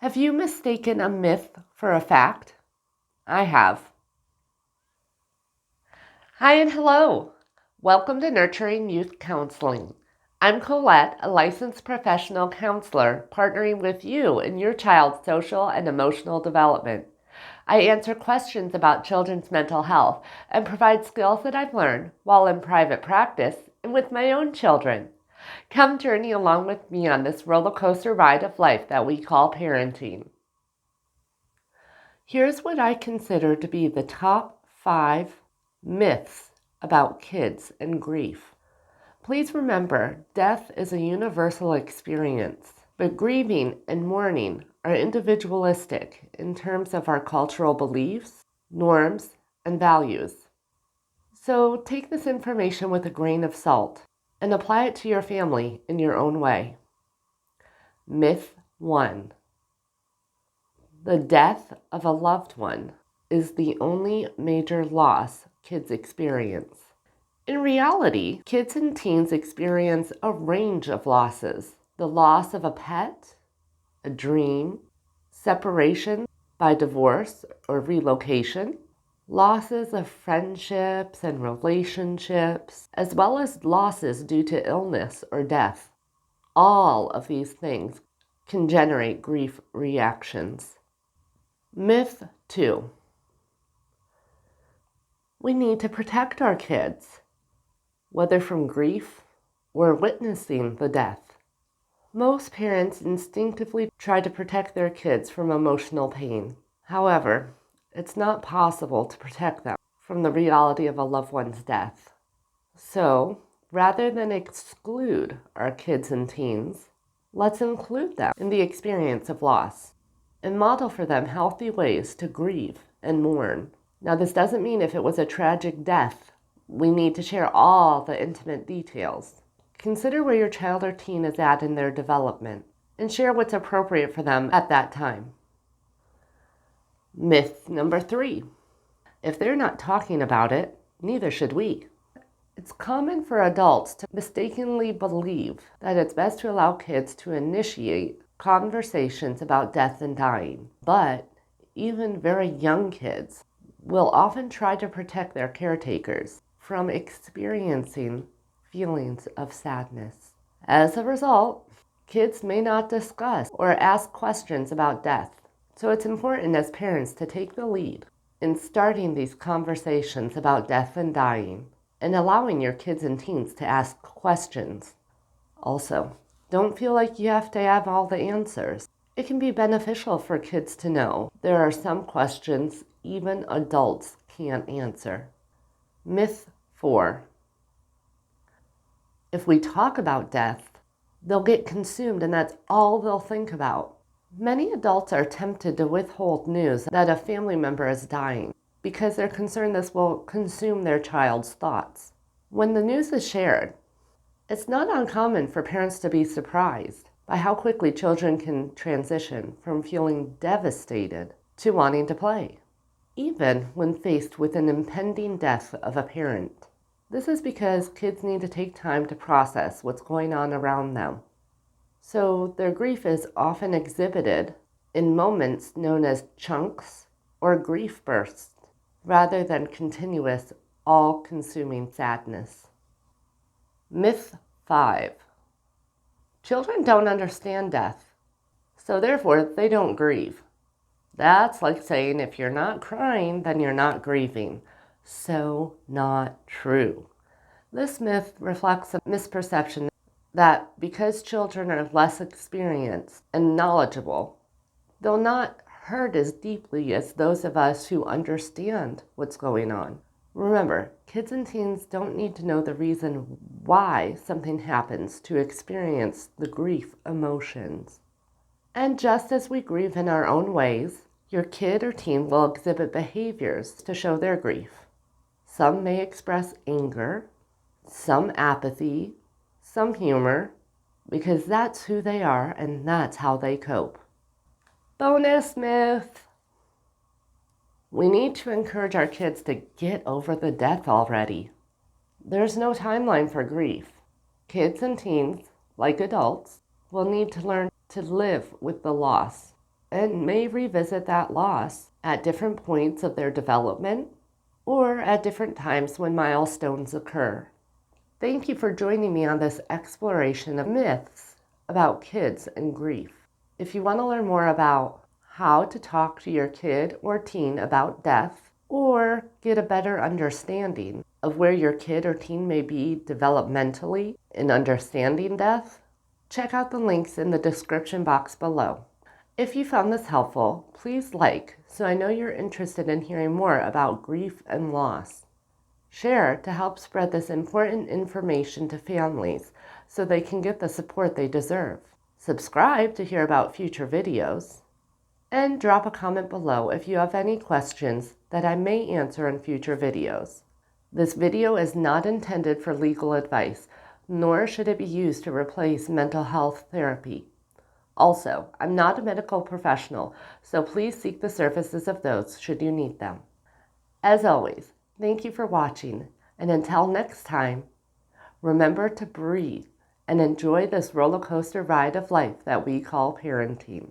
Have you mistaken a myth for a fact? I have. Hi and hello. Welcome to Nurturing Youth Counseling. I'm Colette, a licensed professional counselor partnering with you in your child's social and emotional development. I answer questions about children's mental health and provide skills that I've learned while in private practice and with my own children. Come journey along with me on this roller coaster ride of life that we call parenting. Here's what I consider to be the top 5 myths about kids and grief. Please remember, death is a universal experience, but grieving and mourning are individualistic in terms of our cultural beliefs, norms, and values. So take this information with a grain of salt and apply it to your family in your own way. Myth 1. The death of a loved one is the only major loss kids experience. In reality, kids and teens experience a range of losses. The loss of a pet, a dream, separation by divorce or relocation, losses of friendships and relationships, as well as losses due to illness or death. All of these things can generate grief reactions. Myth 2. We need to protect our kids, whether from grief or witnessing the death. Most parents instinctively try to protect their kids from emotional pain. However, it's not possible to protect them from the reality of a loved one's death. So, rather than exclude our kids and teens, let's include them in the experience of loss and model for them healthy ways to grieve and mourn. Now, this doesn't mean if it was a tragic death, we need to share all the intimate details. Consider where your child or teen is at in their development and share what's appropriate for them at that time. Myth number 3. If they're not talking about it, neither should we. It's common for adults to mistakenly believe that it's best to allow kids to initiate conversations about death and dying. But even very young kids will often try to protect their caretakers from experiencing feelings of sadness. As a result, kids may not discuss or ask questions about death. So it's important as parents to take the lead in starting these conversations about death and dying and allowing your kids and teens to ask questions. Also, don't feel like you have to have all the answers. It can be beneficial for kids to know there are some questions even adults can't answer. Myth 4. If we talk about death, they'll get consumed and that's all they'll think about. Many adults are tempted to withhold news that a family member is dying because they're concerned this will consume their child's thoughts. When the news is shared, it's not uncommon for parents to be surprised by how quickly children can transition from feeling devastated to wanting to play, even when faced with an impending death of a parent. This is because kids need to take time to process what's going on around them. So their grief is often exhibited in moments known as chunks or grief bursts, rather than continuous, all-consuming sadness. Myth 5. Children don't understand death, so therefore they don't grieve. That's like saying if you're not crying, then you're not grieving. So not true. This myth reflects a misperception that because children are less experienced and knowledgeable, they'll not hurt as deeply as those of us who understand what's going on. Remember, kids and teens don't need to know the reason why something happens to experience the grief emotions. And just as we grieve in our own ways, your kid or teen will exhibit behaviors to show their grief. Some may express anger, some apathy, some humor, because that's who they are and that's how they cope. Bonus myth. We need to encourage our kids to get over the death already. There's no timeline for grief. Kids and teens, like adults, will need to learn to live with the loss. and may revisit that loss at different points of their development or at different times when milestones occur. Thank you for joining me on this exploration of myths about kids and grief. If you want to learn more about how to talk to your kid or teen about death, or get a better understanding of where your kid or teen may be developmentally in understanding death, check out the links in the description box below. If you found this helpful, please like so I know you're interested in hearing more about grief and loss. Share to help spread this important information to families so they can get the support they deserve. Subscribe to hear about future videos. And drop a comment below if you have any questions that I may answer in future videos. This video is not intended for legal advice, nor should it be used to replace mental health therapy. Also, I'm not a medical professional, so please seek the services of those should you need them. As always, thank you for watching, and until next time, remember to breathe and enjoy this roller coaster ride of life that we call parenting.